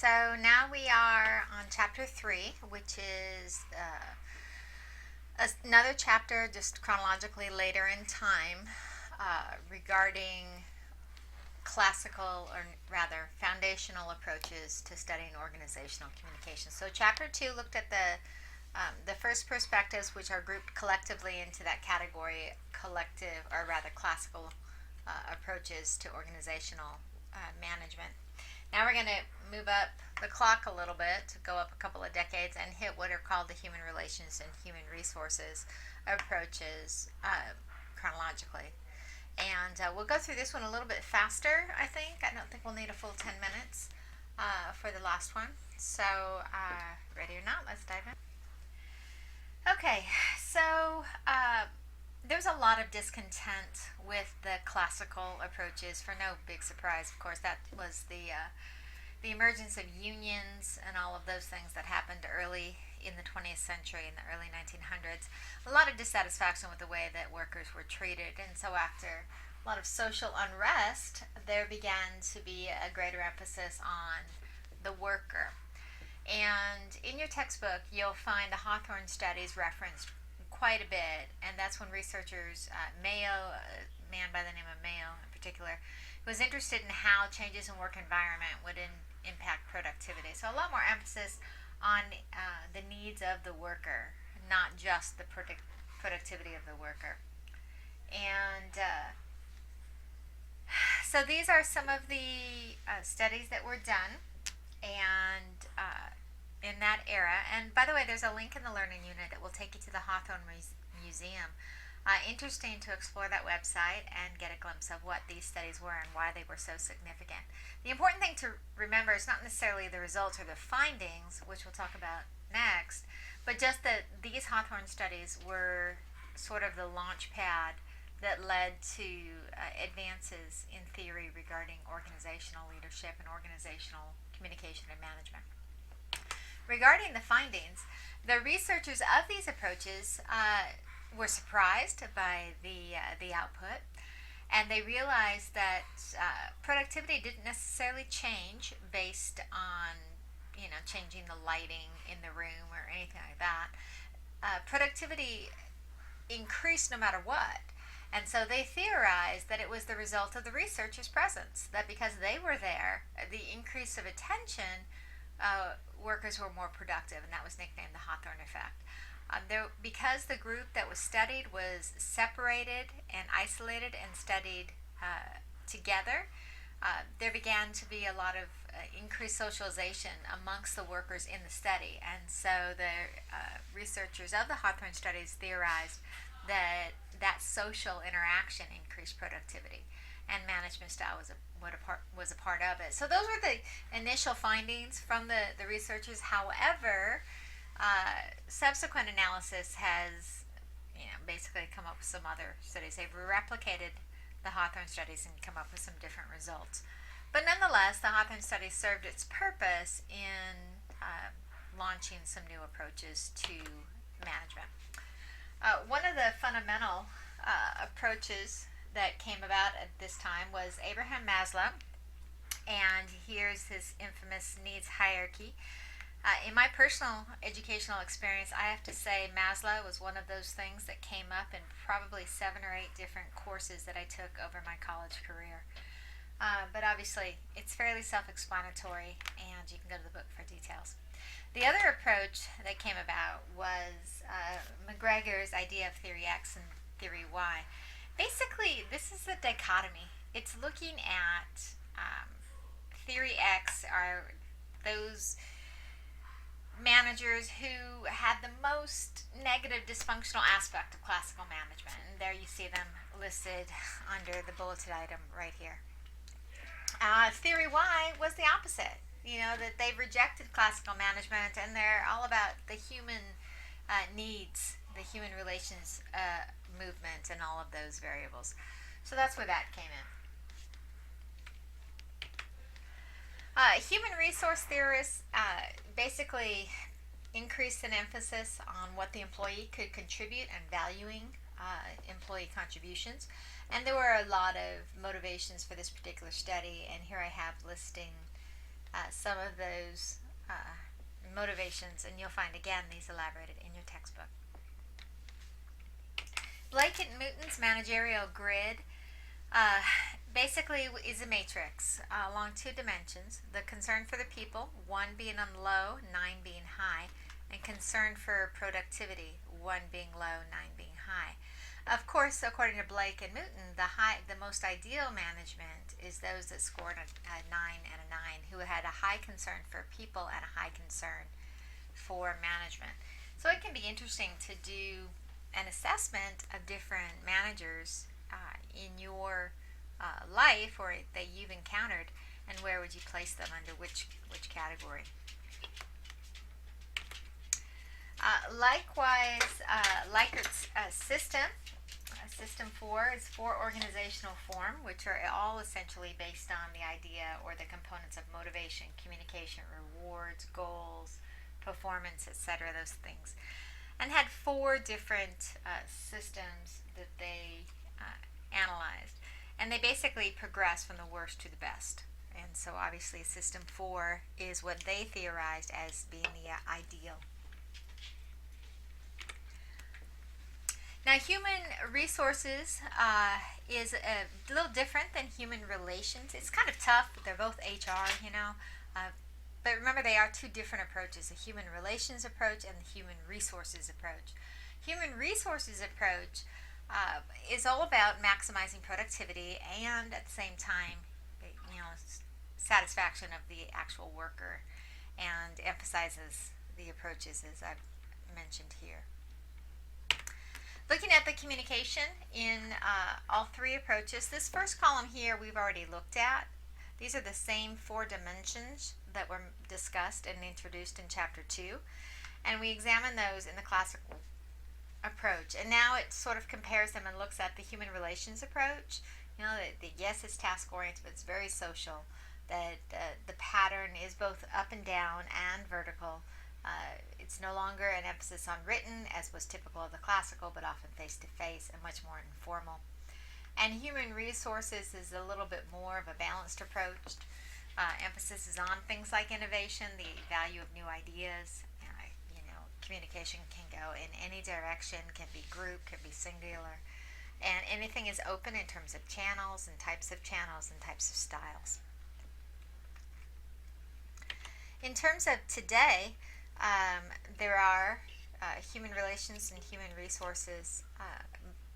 So now we are on chapter 3, which is another chapter just chronologically later in time regarding classical, or rather foundational approaches to studying organizational communication. So chapter 2 looked at the first perspectives, which are grouped collectively into that category, collective, or rather classical approaches to organizational management. Now we're going to move up the clock a little bit, to go up a couple of decades, and hit what are called the human relations and human resources approaches chronologically. And we'll go through this one a little bit faster, I think. I don't think we'll need a full 10 minutes for the last one. So, ready or not, let's dive in. Okay, so there's a lot of discontent with the classical approaches, for no big surprise. Of course, that was the emergence of unions and all of those things that happened early in the 20th century, in the early 1900s. A lot of dissatisfaction with the way that workers were treated, and so after a lot of social unrest, there began to be a greater emphasis on the worker. And in your textbook, you'll find the Hawthorne studies referenced quite a bit, and that's when researchers, Mayo, a man by the name of Mayo in particular, was interested in how changes in work environment would impact productivity. So a lot more emphasis on the needs of the worker, not just the productivity of the worker. And so these are some of the studies that were done, and in that era. And by the way, there's a link in the learning unit that will take you to the Hawthorne Museum. Interesting to explore that website and get a glimpse of what these studies were and why they were so significant. The important thing to remember is not necessarily the results or the findings, which we'll talk about next, but just that these Hawthorne studies were sort of the launch pad that led to advances in theory regarding organizational leadership and organizational communication and management. Regarding the findings, the researchers of these approaches were surprised by the output, and they realized that productivity didn't necessarily change based on changing the lighting in the room or anything like that. Productivity increased no matter what. And so they theorized that it was the result of the researchers' presence, that because they were there, the increase of attention, workers were more productive, and that was nicknamed the Hawthorne effect. Because the group that was studied was separated and isolated and studied together, there began to be a lot of increased socialization amongst the workers in the study. And so the researchers of the Hawthorne studies theorized that social interaction increased productivity, and management style was a part of it. So those were the initial findings from the researchers. However, subsequent analysis has basically come up with some other studies. They've replicated the Hawthorne studies and come up with some different results. But nonetheless, the Hawthorne studies served its purpose in launching some new approaches to management. One of the fundamental approaches that came about at this time was Abraham Maslow, and here's his infamous needs hierarchy. In my personal educational experience, I have to say Maslow was one of those things that came up in probably 7 or 8 different courses that I took over my college career. But obviously, it's fairly self-explanatory, and you can go to the book for details. The other approach that came about was McGregor's idea of theory X and theory Y. Basically, this is a dichotomy. It's looking at theory X are those managers who had the most negative dysfunctional aspect of classical management, and there you see them listed under the bulleted item right here. Theory Y was the opposite. That they've rejected classical management, and they're all about the human needs, the human relations movement, and all of those variables. So that's where that came in. Human resource theorists basically increased an emphasis on what the employee could contribute and valuing employee contributions. And there were a lot of motivations for this particular study, and here I have listing some of those motivations, and you'll find again these elaborated in your textbook. Blake and Mooton's managerial grid uh, basically is a matrix along two dimensions: the concern for the people, 1 being on low, 9 being high, and concern for productivity, 1 being low, 9 being high. Of course, according to Blake and Mooton, the most ideal management is those that scored a 9 and a 9, who had a high concern for people and a high concern for management. So it can be interesting to do an assessment of different managers in your life, or that you've encountered, and where would you place them under which category. Likewise, Likert system. System 4 is 4 organizational form, which are all essentially based on the idea or the components of motivation, communication, rewards, goals, performance, etc., those things. And had 4 different systems that they analyzed. And they basically progress from the worst to the best. And so obviously system 4 is what they theorized as being the ideal. Now, human resources is a little different than human relations. It's kind of tough. They're both HR, but remember, they are 2 different approaches: the human relations approach and the human resources approach. Human resources approach is all about maximizing productivity and at the same time, satisfaction of the actual worker, and emphasizes the approaches as I've mentioned here. Looking at the communication in all 3 approaches, this first column here we've already looked at. These are the same 4 dimensions that were discussed and introduced in Chapter 2, and we examine those in the classical approach. And now it sort of compares them and looks at the human relations approach. Yes, it's task-oriented, but it's very social. That the pattern is both up and down and vertical. It's no longer an emphasis on written, as was typical of the classical, but often face-to-face and much more informal. And human resources is a little bit more of a balanced approach. Emphasis is on things like innovation, the value of new ideas. Communication can go in any direction, can be group, can be singular. And anything is open in terms of channels and types of styles. In terms of today, there are human relations and human resources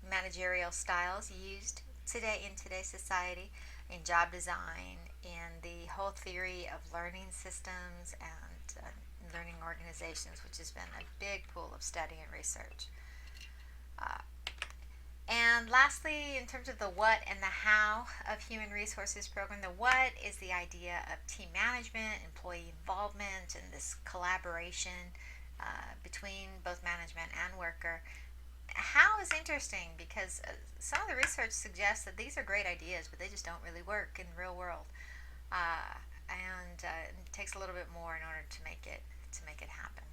managerial styles used today in today's society, in job design, in the whole theory of learning systems and learning organizations, which has been a big pool of study and research. And lastly, in terms of the what and the how of human resources program, the what is the idea of team management, employee involvement, and this collaboration between both management and worker. How is interesting because some of the research suggests that these are great ideas, but they just don't really work in the real world, and it takes a little bit more in order to make it happen.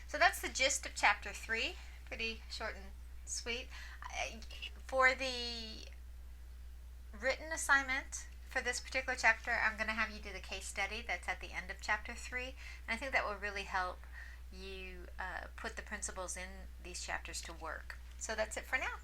So that's the gist of Chapter 3. Pretty short and sweet. For the written assignment for this particular chapter, I'm going to have you do the case study that's at the end of Chapter 3, and I think that will really help you put the principles in these chapters to work. So that's it for now.